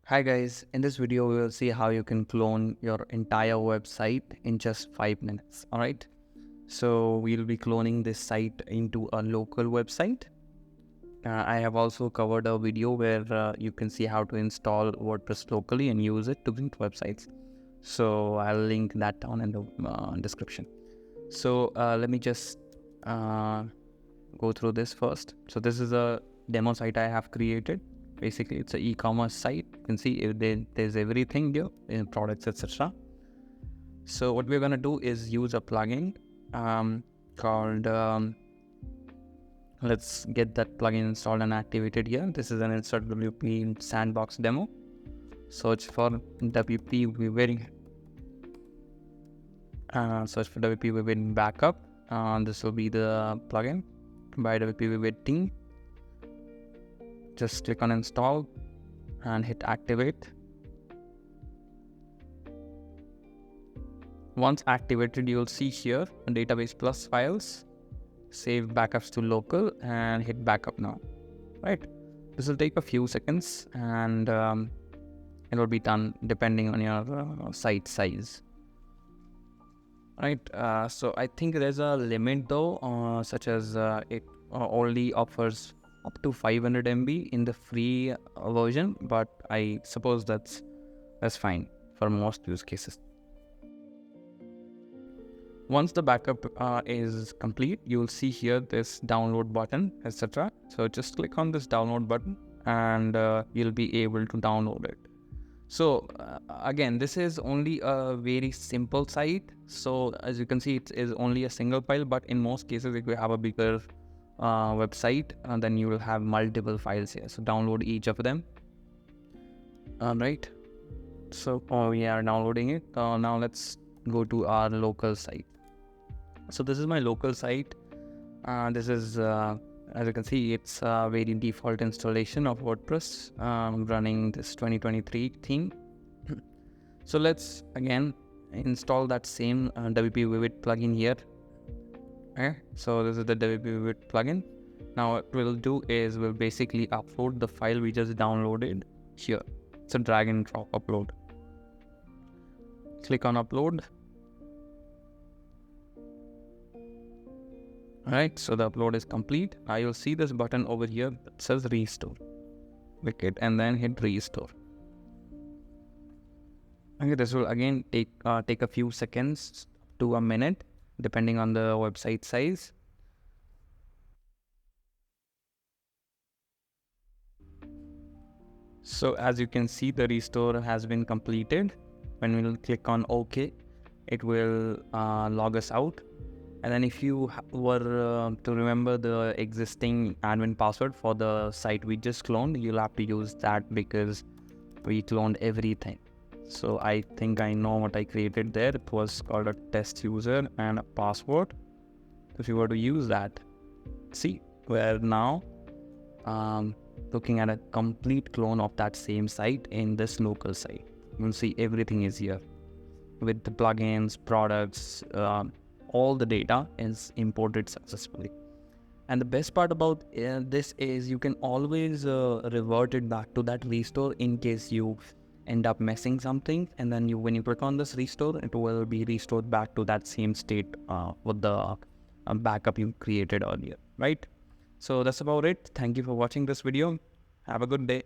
Hi guys, in this video we will see how you can clone your entire website in just 5 minutes. Alright, so we'll be cloning this site into a local website. I have also covered a video where you can see how to install WordPress locally and use it to build websites. So I'll link that down in the description. So let me just go through this first. So this is a demo site I have created. Basically, it's an e-commerce site. You can see there's everything here in products, etc. So what we're gonna do is use a plugin called. Let's get that plugin installed and activated here. This is an insert WP sandbox demo. Search for WPVivid. Search for WPVivid backup. This will be the plugin by WPVivid team. Just click on install and hit activate. Once activated, you'll see here a database plus files, save backups to local and hit backup now. Right, this will take a few seconds and it will be done depending on your site size. Right, so I think there's a limit though, such as it only offers up to 500 MB in the free version, but I suppose that's fine for most use cases. Once the backup is complete, you will see here this download button, etc. So just click on this download button and you'll be able to download it. So again, this is only a very simple site. So as you can see, it is only a single file, but in most cases, if you have a bigger website, then you will have multiple files here. So download each of them. Right. So we are downloading it. Now let's go to our local site. So this is my local site. This is, as you can see, it's a very default installation of WordPress running this 2023 theme. So let's again install that same WPVivid plugin here. Okay, so this is the WPVivid plugin. Now what we'll do is we'll basically upload the file we just downloaded here. So drag and drop upload. Click on upload. Alright, so the upload is complete. Now you'll see this button over here that says restore. Click it and then hit restore. Okay, this will again take a few seconds to a minute depending on the website size. So as you can see, the restore has been completed. When we'll click on OK, it will log us out. And then if you were to remember the existing admin password for the site we just cloned, you'll have to use that because we cloned everything. So I think I know what I created there. It was called a test user and a password. If you were to use that, see, we're now looking at a complete clone of that same site in this local site. You'll see everything is here with the plugins, products, all the data is imported successfully. And the best part about this is you can always revert it back to that restore in case you end up messing something, and then when you click on this restore, it will be restored back to that same state with the backup you created earlier, right? So that's about it. Thank you for watching this video. Have a good day.